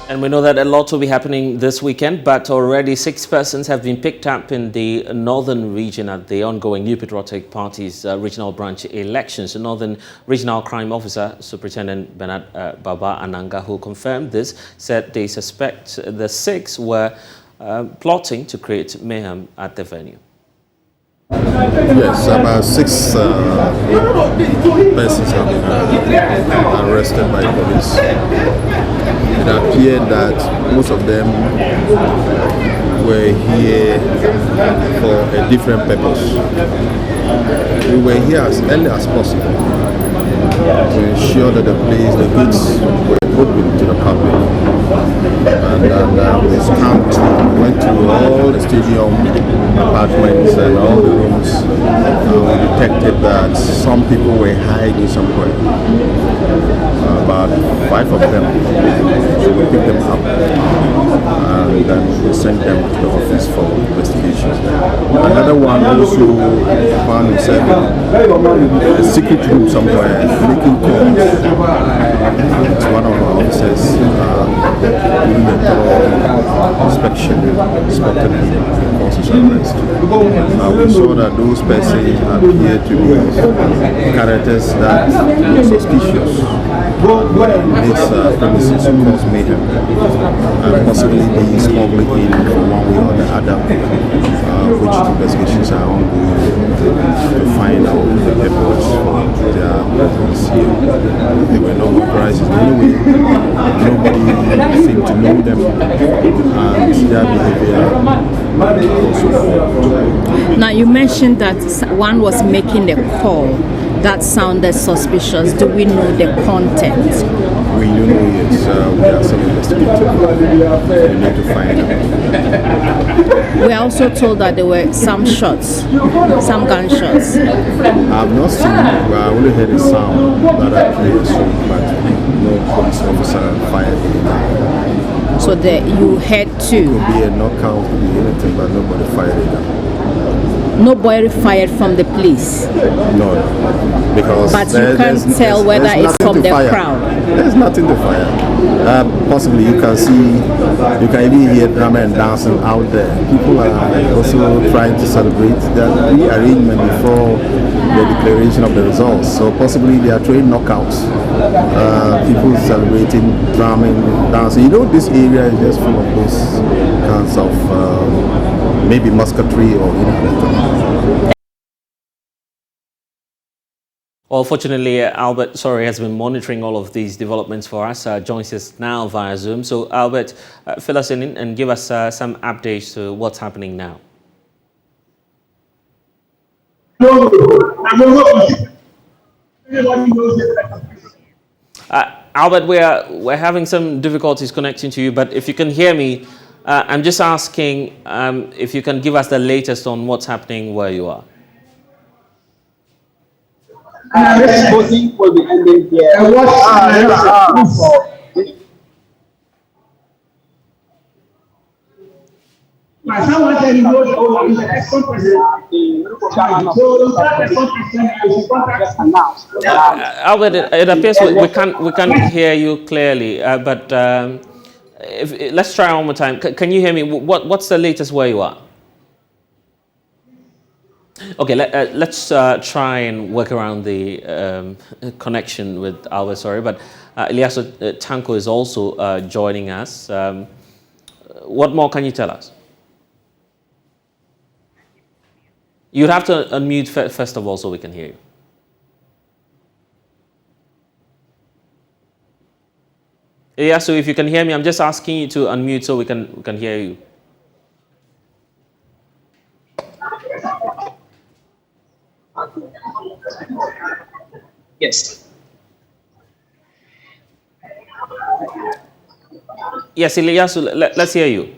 And we know that a lot will be happening this weekend, but already 6 persons have been picked up in the northern region at the ongoing New Patriotic Party's regional branch elections. The Northern Regional Crime Officer, Superintendent Bernard Baba Ananga, who confirmed this, said they suspect the 6 were plotting to create mayhem at the venue. Yes, about 6 persons have been arrested by police. It appeared that most of them were here for a different purpose. We were here as early as possible to ensure that the gates were open to the public. And we went to all the stadium apartments and all the rooms. We detected that some people were hiding somewhere. About 5 of them. So we picked them up and then we sent them to the office for investigation. Another one also found himself in a secret room somewhere making calls to one of our officers doing the inspection, spotted him and caused his arrest. We saw that those persons appeared to be characters that look suspicious. This premises to cause mayhem and possibly be smuggling in from one way or the other, which investigations are ongoing to find out the purpose for their presence here. They were not authorized in any way. Nobody seemed to know them and their behavior also. Now you mentioned that one was making a call that sounded suspicious. Do we know the content? We do know it. We are still investigating. We need to find out. We are also told that there were some shots, some gunshots. I have not seen, I only heard a sound that I played, but no police officer fired anything. So you heard too? It could be a knockout, could be anything, but nobody fired it. Nobody fired from the police? No, because but you can't tell whether it's from the crowd. There's nothing to fire. Possibly you can even hear drama and dancing out there. People are also trying to celebrate the rearrangement before the declaration of the results. So possibly they are throwing knockouts. People celebrating, drumming, dancing. You know, this area is just full of those kinds of maybe musketry or anything. Well, fortunately, Albert, has been monitoring all of these developments for us. Joins us now via Zoom. So, Albert, fill us in and give us some updates to what's happening now. Albert, we're having some difficulties connecting to you, but if you can hear me, I'm just asking if you can give us the latest on what's happening where you are. Voting will be ending here. Albert, it appears we can't hear you clearly, but let's try one more time. Can you hear me? What's the latest where you are? Okay, let's try and work around the connection with Albert, sorry, but Ilyasu Tanko is also joining us. What more can you tell us? You'd have to unmute first of all so we can hear you. Ilyasu, if you can hear me, I'm just asking you to unmute so we can hear you. Yes. Yes, Ilyasu, let's hear you.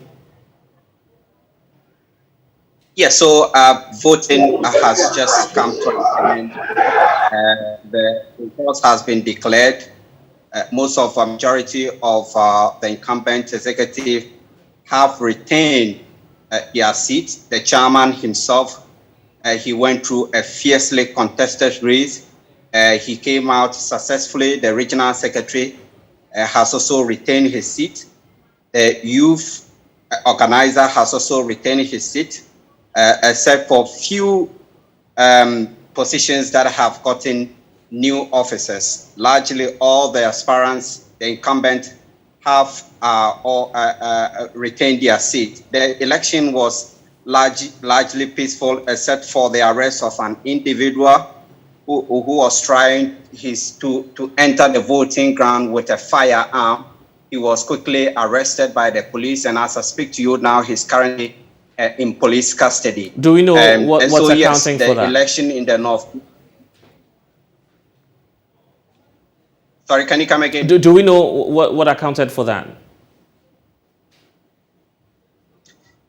Yes, so voting has just come to an end. The results has been declared. Most of a majority of the incumbent executive have retained their seat. The chairman himself, he went through a fiercely contested race. He came out successfully. The regional secretary has also retained his seat. The youth organizer has also retained his seat, except for few positions that have gotten new officers. Largely all the aspirants, the incumbent, have retained their seat. The election was largely peaceful, except for the arrest of an individual who was trying to enter the voting ground with a firearm. He was quickly arrested by the police, and as I speak to you now, he's currently in police custody. Do we know what's accounting for that? The election in the north. Sorry, can you come again? Do we know what accounted for that?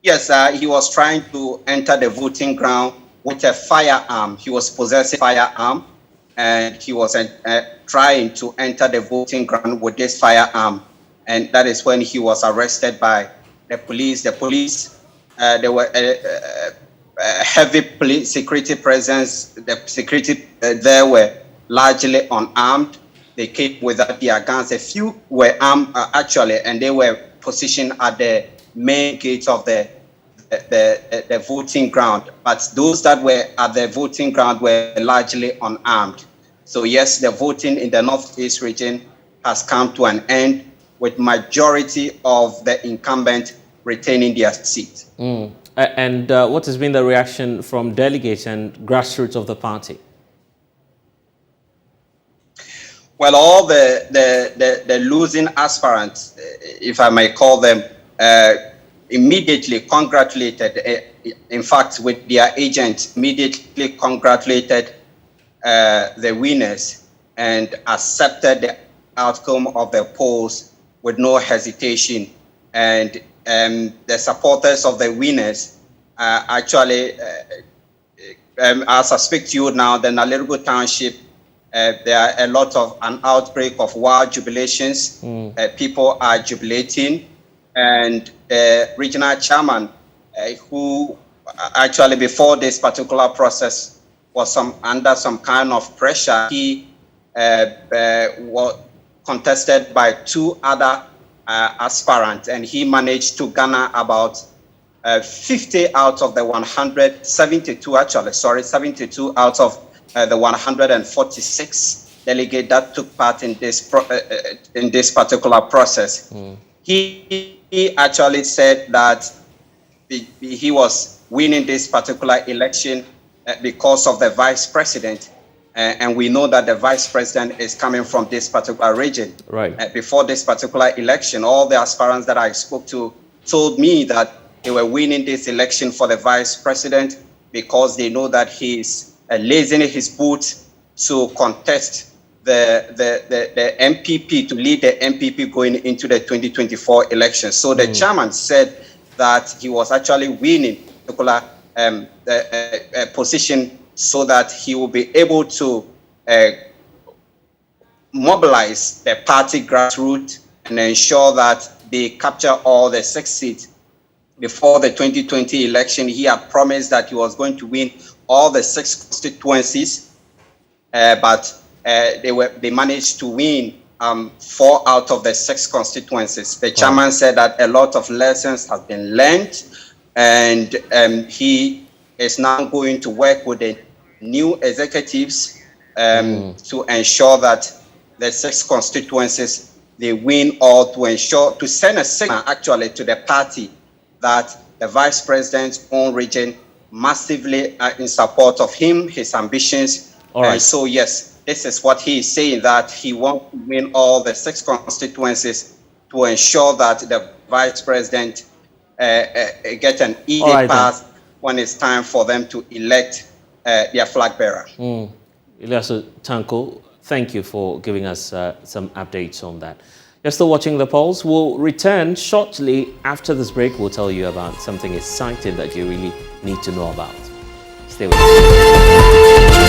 Yes, he was trying to enter the voting ground with a firearm. He was possessing a firearm, and he was trying to enter the voting ground with this firearm. And that is when he was arrested by the police. The police, there were a heavy police security presence. The security there were largely unarmed. They came without their guns. A few were armed actually, and they were positioned at the main gate of the voting ground. But those that were at the voting ground were largely unarmed. So yes, the voting in the Northeast region has come to an end, with majority of the incumbent retaining their seat. And what has been the reaction from delegates and grassroots of the party? Well, all the losing aspirants, if I may call them, immediately congratulated, in fact, with their agents, immediately congratulated the winners and accepted the outcome of the polls with no hesitation. And the supporters of the winners actually, as I speak to you now, the Nalerigo Township, there are a lot of an outbreak of wild jubilations. People are jubilating, and the regional chairman, who actually before this particular process was under some kind of pressure, he was contested by two other aspirants, and he managed to garner about 50 out of the 172, actually, sorry, 72 out of the 146 delegates that took part in this particular process. He actually said that he was winning this particular election because of the vice president. And we know that the vice president is coming from this particular region. Right. Before this particular election, all the aspirants that I spoke to told me that they were winning this election for the vice president because they know that he's lacing his boots to contest the MPP, to lead the MPP going into the 2024 election. So the chairman said that he was actually winning particular position so that he will be able to mobilize the party grassroots and ensure that they capture all the 6 seats. Before the 2020 election, he had promised that he was going to win all the 6 constituencies, but they managed to win 4 out of the 6 constituencies. The chairman said that a lot of lessons have been learned, and he is now going to work with the new executives to ensure that the 6 constituencies, they win all, to send a signal actually to the party that the vice president's own region massively are in support of him, his ambitions. All right. And so yes, this is what he is saying, that he wants to win all the 6 constituencies to ensure that the vice president get an easy path when it's time for them to elect their flag bearer. Ilyasu Tanko, thank you for giving us some updates on that. You're still watching the polls. We'll return shortly after this break. We'll tell you about something exciting that you really need to know about. Stay with us.